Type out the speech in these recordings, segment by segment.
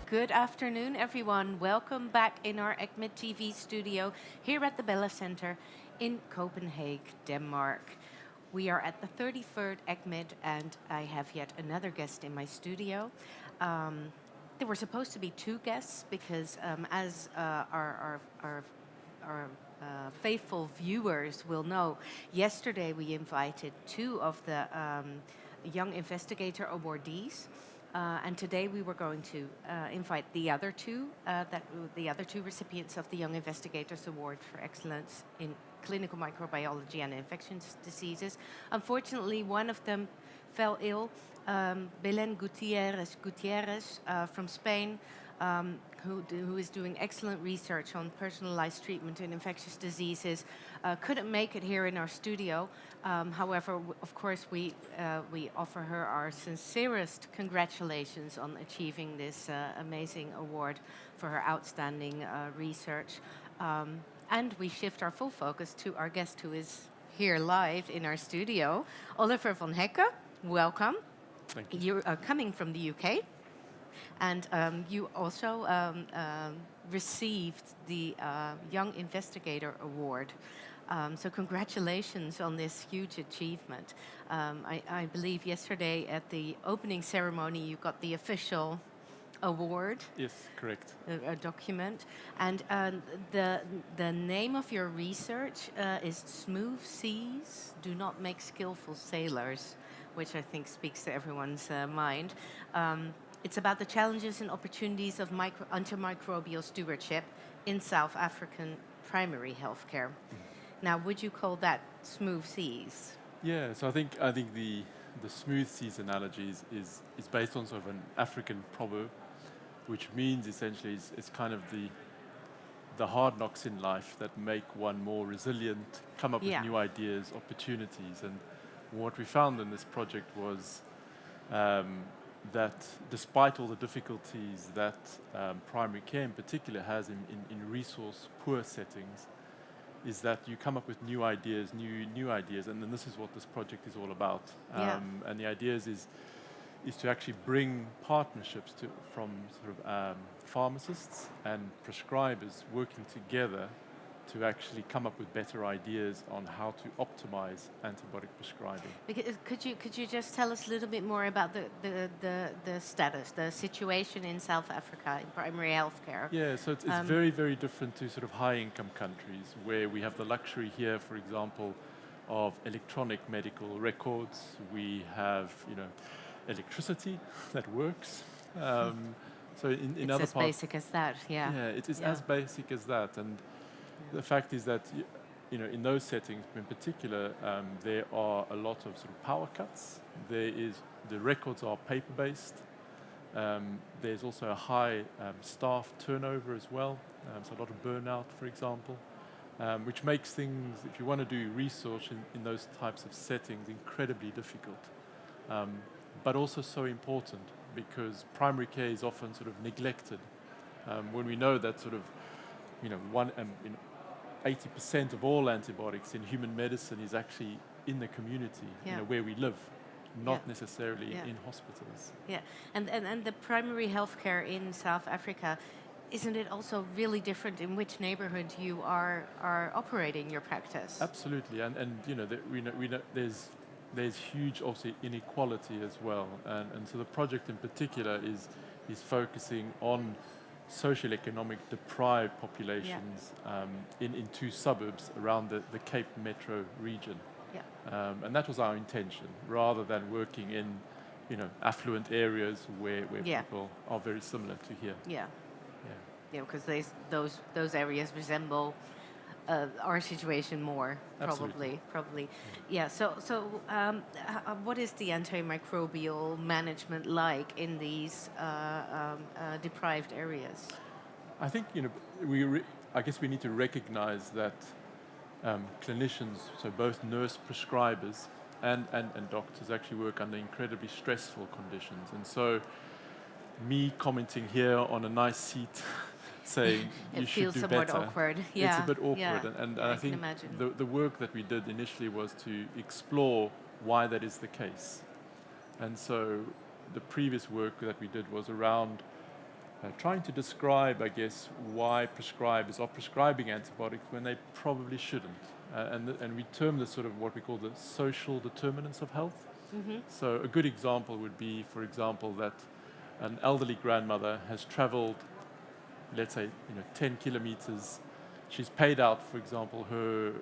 Good afternoon, everyone. Welcome back in our ECCMID TV studio here at the Bella Center in Copenhagen, Denmark. We are at the 33rd ECCMID, and I have yet another guest in my studio. There were supposed to be two guests because, as our faithful viewers will know, yesterday we invited two of the Young Investigator Awardees. And today we were going to invite the other two recipients of the Young Investigators Award for Excellence in Clinical Microbiology and Infectious Diseases. Unfortunately, one of them fell ill. Belén Gutierrez from Spain, who is doing excellent research on personalized treatment in infectious diseases, couldn't make it here in our studio. However, of course, we offer her our sincerest congratulations on achieving this amazing award for her outstanding research. And we shift our full focus to our guest who is here live in our studio, Oliver van Hecke. Welcome. Thank you. You're coming from the UK. And you also received the Young Investigator Award. So congratulations on this huge achievement. I believe yesterday at the opening ceremony you got the official award. Yes, correct. A document. And the name of your research is Smooth Seas Do Not Make Skillful Sailors, which I think speaks to everyone's mind. It's about the challenges and opportunities of antimicrobial stewardship in South African primary healthcare. Now, would you call that smooth seas? Yeah, so I think the smooth seas analogy is based on sort of an African proverb, which means essentially it's kind of the hard knocks in life that make one more resilient, come up with new ideas, opportunities. And what we found in this project was that despite all the difficulties that primary care in particular has in resource-poor settings, is that you come up with new ideas, and then this is what this project is all about. And the idea is to actually bring partnerships from sort of pharmacists and prescribers working together to actually come up with better ideas on how to optimize antibiotic prescribing. Could you just tell us a little bit more about the status, the situation in South Africa in primary healthcare? Yeah, so it's very, very different to sort of high-income countries where we have the luxury here, for example, of electronic medical records. We have, electricity that works. So in other parts, it's as basic as that. Yeah. Yeah, it is as basic as that, and the fact is that, in those settings in particular, there are a lot of sort of power cuts. The records are paper-based. There's also a high staff turnover as well, so a lot of burnout, for example, which makes things, if you want to do research in those types of settings, incredibly difficult, but also so important because primary care is often sort of neglected. When we know that sort of, 80% of all antibiotics in human medicine is actually in the community, where we live, not necessarily in hospitals. Yeah, and the primary healthcare in South Africa, isn't it also really different in which neighborhood you are operating your practice? Absolutely, and we know there's huge obviously inequality as well, and so the project in particular is focusing on socioeconomic deprived populations in two suburbs around the Cape Metro region. Yeah. And that was our intention, rather than working in affluent areas where people are very similar to here. Yeah. Yeah, because those areas resemble our situation more, Absolutely. probably. Yeah. So what is the antimicrobial management like in these deprived areas? I think I guess we need to recognize that clinicians, so both nurse prescribers and doctors, actually work under incredibly stressful conditions, and so me commenting here on a nice seat saying you should do better. It feels somewhat awkward. Yeah. It's a bit awkward. Yeah. And I think the work that we did initially was to explore why that is the case. And so the previous work that we did was around trying to describe, I guess, why prescribers are prescribing antibiotics when they probably shouldn't. And we term this sort of what we call the social determinants of health. Mm-hmm. So a good example would be, for example, that an elderly grandmother has traveled, let's say, 10 kilometers. She's paid out, for example, her,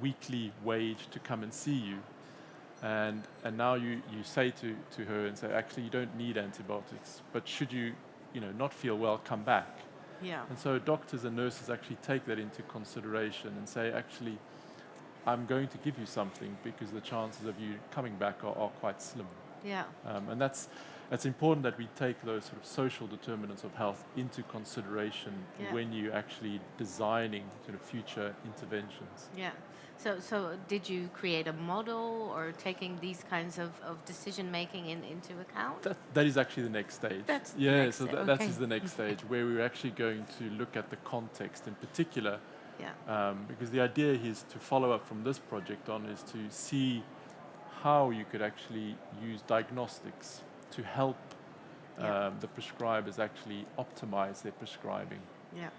weekly wage to come and see you. And now you say to her and say, actually, you don't need antibiotics, but should you, not feel well, come back. Yeah. And so doctors and nurses actually take that into consideration and say, actually, I'm going to give you something because the chances of you coming back are quite slim. Yeah. And that's important that we take those sort of social determinants of health into consideration when you're actually designing sort of future interventions. Yeah. So did you create a model or taking these kinds of decision making into account? That is actually the next stage. That's the yeah, next so step. that Okay. is the next stage where we're actually going to look at the context in particular. Yeah. Because the idea is to follow up from this project on is to see how you could actually use diagnostics to help the prescribers actually optimize their prescribing. Yeah.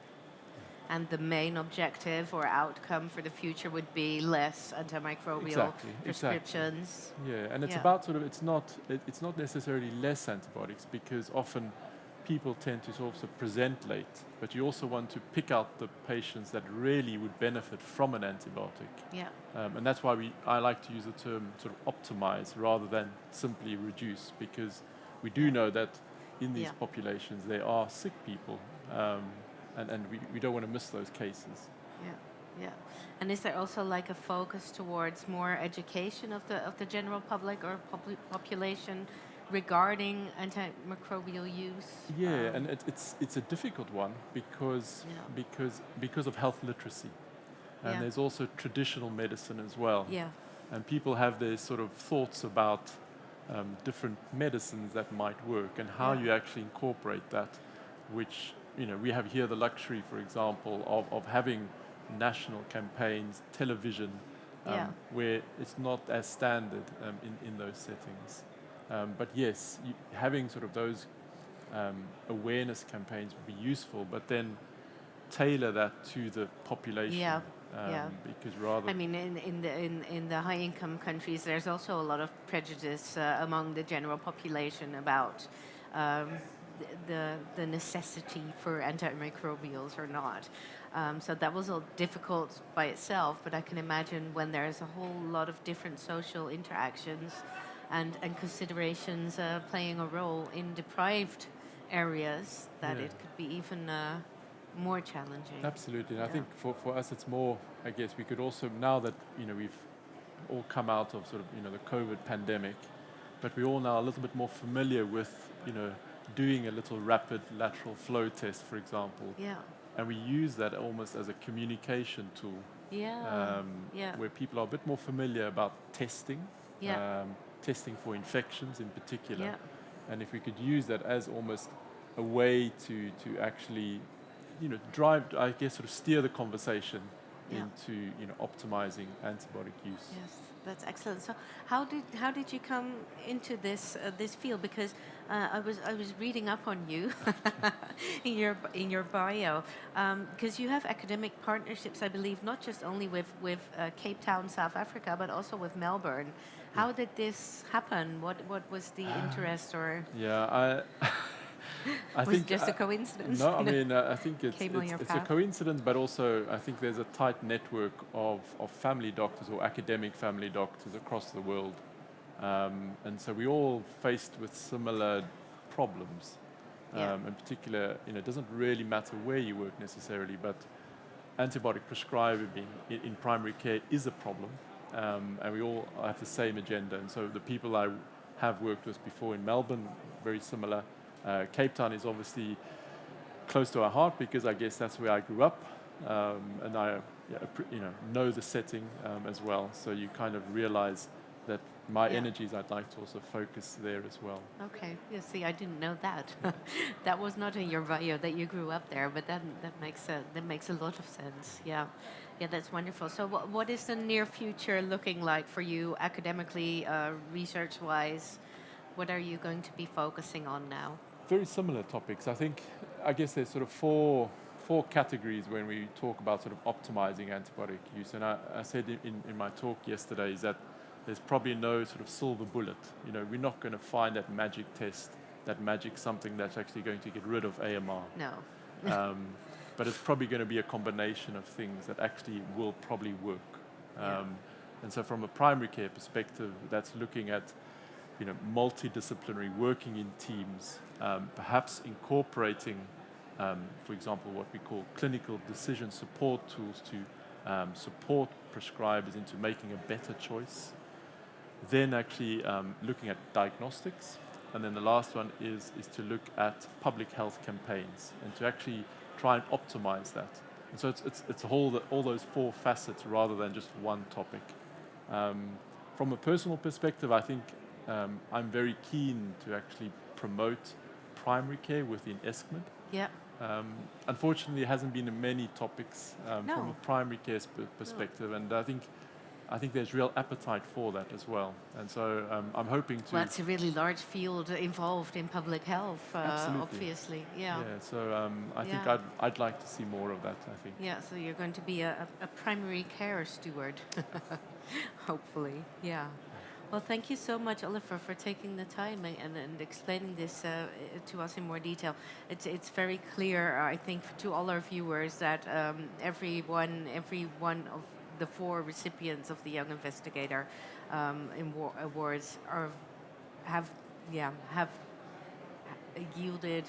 And the main objective or outcome for the future would be less antimicrobial prescriptions. Yeah, and it's about sort of it's not necessarily less antibiotics, because often people tend to sort of present late, but you also want to pick out the patients that really would benefit from an antibiotic. Yeah. And that's why I like to use the term sort of optimize rather than simply reduce, because we do know that in these populations there are sick people, and we don't want to miss those cases. Yeah. And is there also like a focus towards more education of the general public or population regarding antimicrobial use? Yeah, and it's a difficult one because of health literacy, and there's also traditional medicine as well. Yeah. And people have their sort of thoughts about different medicines that might work and how you actually incorporate that, which we have here the luxury, for example, of having national campaigns, television, where it's not as standard in those settings. But yes, having sort of those awareness campaigns would be useful, but then tailor that to the population. Yeah. Because rather, I mean, in the high-income countries, there's also a lot of prejudice among the general population about the necessity for antimicrobials or not. So that was all difficult by itself, but I can imagine when there's a whole lot of different social interactions and considerations playing a role in deprived areas, that it could be even more challenging. Absolutely. And I think for us it's more, I guess we could also, now that we've all come out of sort of the COVID pandemic, but we're all now a little bit more familiar with doing a little rapid lateral flow test, for example. Yeah. And we use that almost as a communication tool. Where people are a bit more familiar about testing. Testing for infections in particular. Yeah. And if we could use that as almost a way to actually drive, I guess, sort of steer the conversation into optimizing antibiotic use. Yes, that's excellent. So how did you come into this field? Because I was reading up on you in your bio, because you have academic partnerships, I believe, not just only with Cape Town, South Africa, but also with Melbourne. How did this happen? What was the interest, or? Yeah, I was think it just a coincidence? No, I mean I think it's a path? coincidence, but also I think there's a tight network of family doctors or academic family doctors across the world, and so we all faced with similar problems. In particular, it doesn't really matter where you work necessarily, but antibiotic prescribing in primary care is a problem, and we all have the same agenda. And so the people I have worked with before in Melbourne, very similar. Cape Town is obviously close to our heart because I guess that's where I grew up, and I know the setting as well. So you kind of realize that my energies, I'd like to also focus there as well. Okay. You see, I didn't know that. That was not in your bio that you grew up there, but that makes a lot of sense. Yeah, that's wonderful. So what is the near future looking like for you academically, research-wise? What are you going to be focusing on now? very similar topics. I guess there's sort of four categories when we talk about sort of optimizing antibiotic use. And I said in my talk yesterday is that there's probably no sort of silver bullet. You know, we're not going to find that magic test, that magic something that's actually going to get rid of AMR. No. But it's probably going to be a combination of things that actually will probably work. And so from a primary care perspective, that's looking at, you know, multidisciplinary, working in teams, perhaps incorporating, for example, what we call clinical decision support tools to support prescribers into making a better choice. Then actually looking at diagnostics. And then the last one is to look at public health campaigns and to actually try and optimize that. And so it's all those four facets rather than just one topic. From a personal perspective, I think I'm very keen to actually promote primary care within ESCMID. Yeah. Unfortunately, there hasn't been many topics from a primary care perspective, and I think there's real appetite for that as well. And so I'm hoping to... Well, it's a really large field involved in public health, obviously. Yeah. So I think I'd like to see more of that, I think. Yeah, so you're going to be a primary care steward, hopefully. Yeah. Well, thank you so much, Oliver, for taking the time and explaining this to us in more detail. It's very clear, I think, to all our viewers that every one of the 4 recipients of the Young Investigator Awards have yielded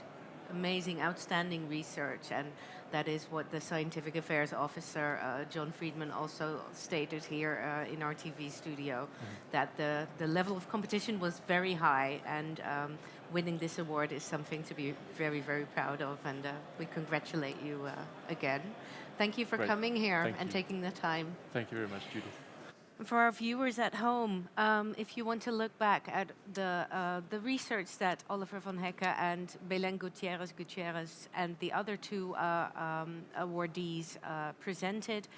amazing, outstanding research, and that is what the Scientific Affairs Officer, John Friedman, also stated here in our TV studio, that the level of competition was very high, and winning this award is something to be very, very proud of, and we congratulate you again. Thank you for coming here and taking the time. Thank you very much, Judith. For our viewers at home, if you want to look back at the research that Oliver van Hecke and Belén Gutierrez and the other 2 awardees presented,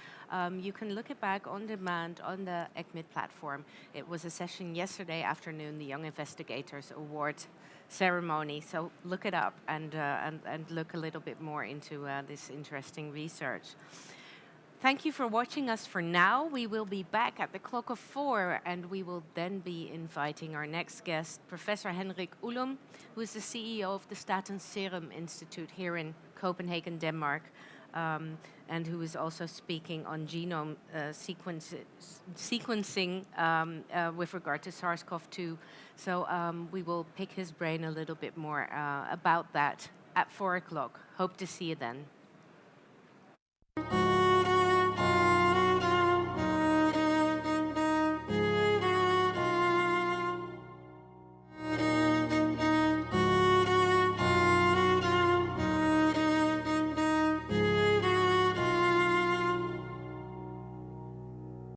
you can look it back on demand on the ECCMID platform. It was a session yesterday afternoon, the Young Investigators Award ceremony. So look it up and look a little bit more into this interesting research. Thank you for watching us for now. We will be back at the clock of 4, and we will then be inviting our next guest, Professor Henrik Ullum, who is the CEO of the Statens Serum Institute here in Copenhagen, Denmark, and who is also speaking on genome sequencing with regard to SARS-CoV-2. So we will pick his brain a little bit more about that at 4 o'clock. Hope to see you then.